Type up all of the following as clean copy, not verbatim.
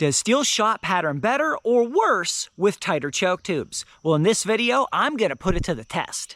Does steel shot pattern better or worse with tighter choke tubes? Well, in this video, I'm gonna put it to the test.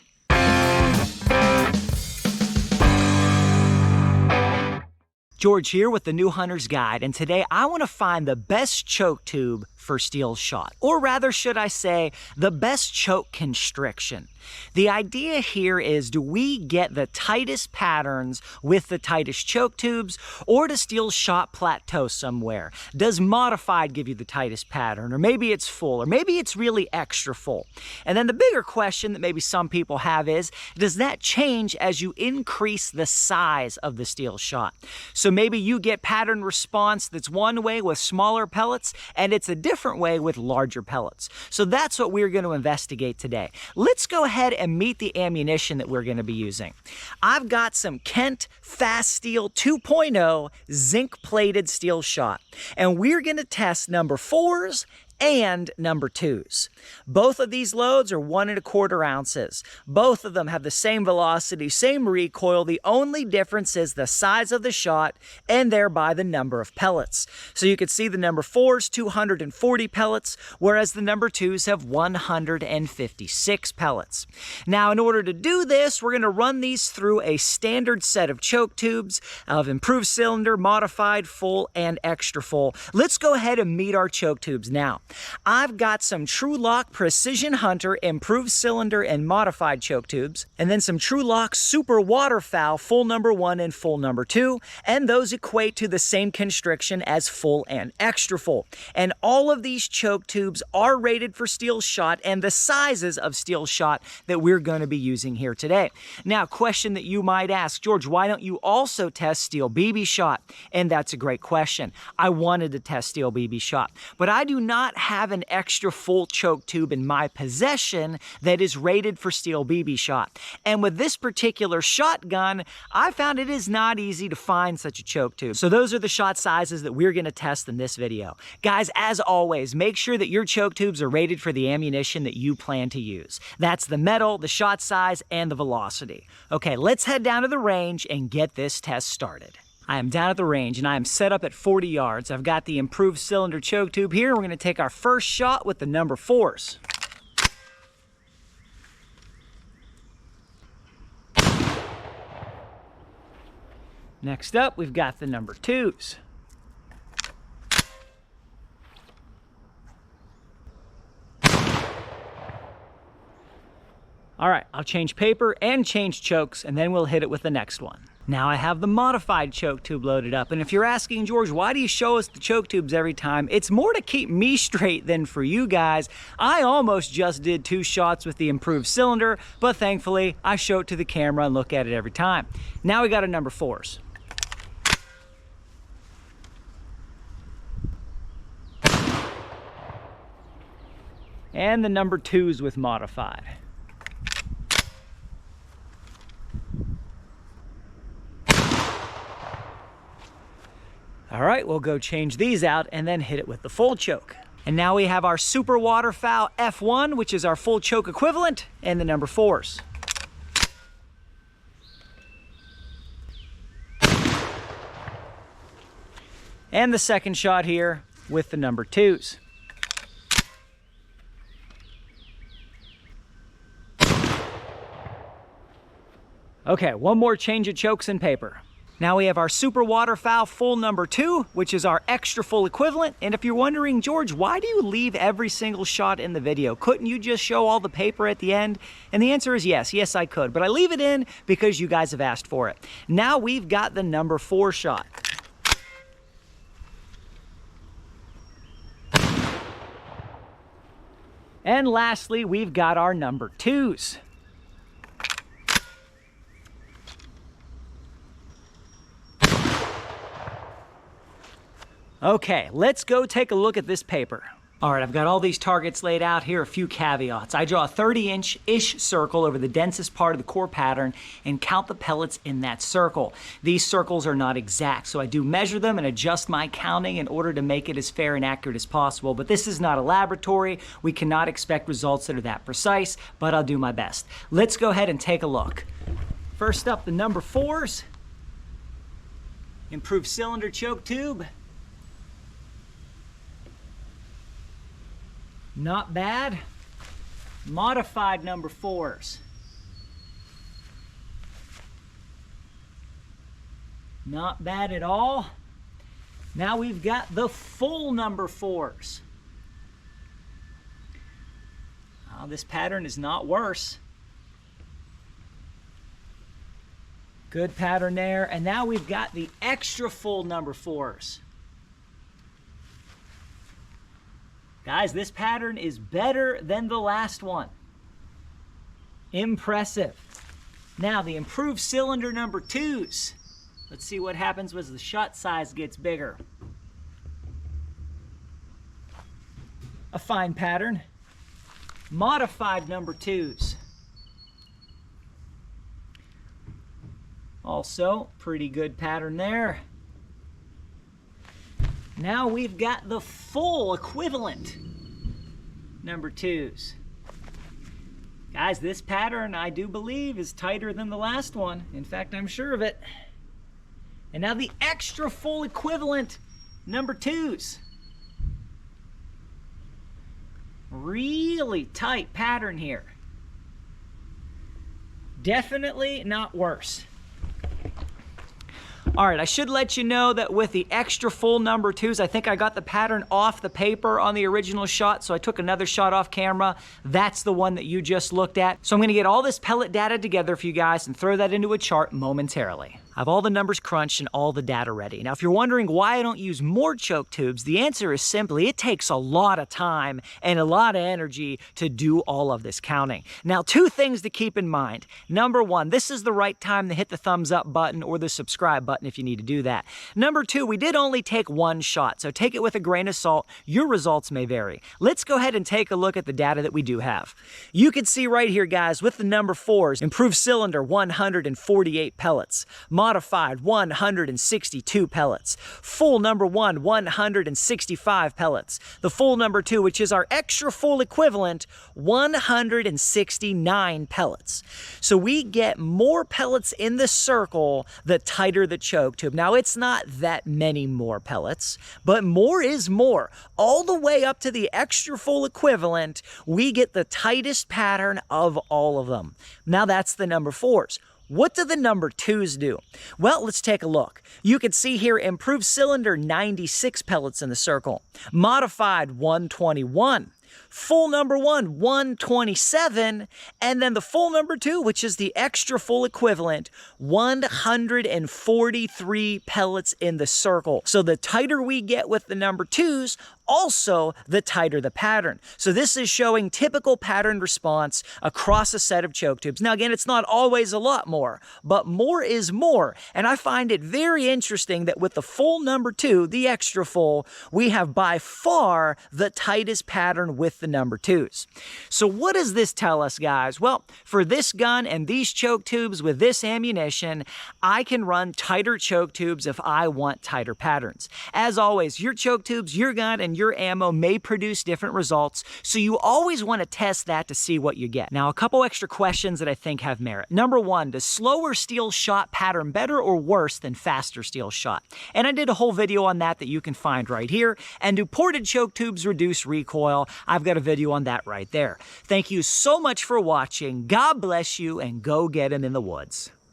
George here with the New Hunter's Guide, and today I want to find the best choke tube for steel shot, or rather should I say, the best choke constriction. The idea here is, do we get the tightest patterns with the tightest choke tubes, or does steel shot plateau somewhere? Does modified give you the tightest pattern, or maybe it's full, or maybe it's really extra full? And then the bigger question that maybe some people have is, does that change as you increase the size of the steel shot? So maybe you get pattern response that's one way with smaller pellets, and it's a different way with larger pellets. So that's what we're going to investigate today. Let's go ahead and meet the ammunition that we're going to be using. I've got some Kent Fasteel 2.0 zinc plated steel shot, and we're going to test number 4s and number 2s. Both of these loads are 1 1/4 ounces. Both of them have the same velocity, same recoil. The only difference is the size of the shot and thereby the number of pellets. So you can see the number 4s, 240 pellets, whereas the number 2s have 156 pellets. Now, in order to do this, we're going to run these through a standard set of choke tubes of improved cylinder, modified, full, and extra full. Let's go ahead and meet our choke tubes now. I've got some Trulock Precision Hunter improved cylinder and modified choke tubes, and then some Trulock Super Waterfowl full number 1 and full number 2, and those equate to the same constriction as full and extra full. And all of these choke tubes are rated for steel shot and the sizes of steel shot that we're going to be using here today. Now, question that you might ask, George, why don't you also test steel BB shot? And that's a great question. I wanted to test steel BB shot, but I do not have an extra full choke tube in my possession that is rated for steel BB shot. And with this particular shotgun, I found it is not easy to find such a choke tube. So those are the shot sizes that we're going to test in this video. Guys, as always, make sure that your choke tubes are rated for the ammunition that you plan to use. That's the metal, the shot size, and the velocity. Okay, let's head down to the range and get this test started. I am down at the range and I am set up at 40 yards. I've got the improved cylinder choke tube here. We're going to take our first shot with the number 4s. Next up, we've got the number 2s. All right, I'll change paper and change chokes, and then we'll hit it with the next one. Now I have the modified choke tube loaded up, and if you're asking, George, why do you show us the choke tubes every time? It's more to keep me straight than for you guys. I almost just did 2 shots with the improved cylinder, but thankfully I show it to the camera and look at it every time. Now we got a number 4s. And the number 2s with modified. All right, we'll go change these out and then hit it with the full choke. And now we have our Super Waterfowl F1, which is our full choke equivalent, and the number 4s. And the second shot here with the number 2s. Okay, one more change of chokes and paper. Now we have our Super Waterfowl full number 2, which is our extra full equivalent. And if you're wondering, George, why do you leave every single shot in the video? Couldn't you just show all the paper at the end? And the answer is yes, I could. But I leave it in because you guys have asked for it. Now we've got the number 4 shot. And lastly, we've got our number 2s. Okay, let's go take a look at this paper. All right, I've got all these targets laid out here. A few caveats. I draw a 30-inch-ish circle over the densest part of the core pattern and count the pellets in that circle. These circles are not exact, so I do measure them and adjust my counting in order to make it as fair and accurate as possible. But this is not a laboratory. We cannot expect results that are that precise, but I'll do my best. Let's go ahead and take a look. First up, the number 4s. Improved cylinder choke tube. Not bad. Modified number 4s. Not bad at all. Now we've got the full number 4s. Oh, this pattern is not worse. Good pattern there. And now we've got the extra full number 4s. Guys, this pattern is better than the last one. Impressive. Now the improved cylinder number 2s. Let's see what happens as the shot size gets bigger. A fine pattern. Modified number 2s. Also, pretty good pattern there. Now we've got the full equivalent number 2s. Guys, this pattern, I do believe, is tighter than the last one. In fact, I'm sure of it. And now the extra full equivalent number 2s. Really tight pattern here. Definitely not worse. All right, I should let you know that with the extra full number 2s, I think I got the pattern off the paper on the original shot, so I took another shot off camera. That's the one that you just looked at. So I'm gonna get all this pellet data together for you guys and throw that into a chart momentarily. I have all the numbers crunched and all the data ready. Now, if you're wondering why I don't use more choke tubes, the answer is simply it takes a lot of time and a lot of energy to do all of this counting. Now, 2 things to keep in mind. Number 1, this is the right time to hit the thumbs up button or the subscribe button if you need to do that. Number 2, we did only take 1 shot, so take it with a grain of salt. Your results may vary. Let's go ahead and take a look at the data that we do have. You can see right here, guys, with the number 4s, improved cylinder, 148 pellets. Modified, 162 pellets. Full number 1, 165 pellets. The full number 2, which is our extra full equivalent, 169 pellets. So we get more pellets in the circle the tighter the choke tube. Now, it's not that many more pellets, but more is more. All the way up to the extra full equivalent, we get the tightest pattern of all of them. Now, that's the number 4s. What do the number 2s do? Well, let's take a look. You can see here, improved cylinder, 96 pellets in the circle. Modified, 121. Full number 1, 127, and then the full number 2, which is the extra full equivalent, 143 pellets in the circle. So the tighter we get with the number 2s, also the tighter the pattern. So this is showing typical pattern response across a set of choke tubes. Now again, it's not always a lot more, but more is more. And I find it very interesting that with the full number 2, the extra full, we have by far the tightest pattern with the number 2s. So what does this tell us, guys? Well, for this gun and these choke tubes with this ammunition, I can run tighter choke tubes if I want tighter patterns. As always, your choke tubes, your gun, and your ammo may produce different results, so you always want to test that to see what you get. Now, a couple extra questions that I think have merit. Number 1, does slower steel shot pattern better or worse than faster steel shot? And I did a whole video on that you can find right here. And do ported choke tubes reduce recoil? I've got a video on that right there. Thank you so much for watching. God bless you, and go get 'em in the woods.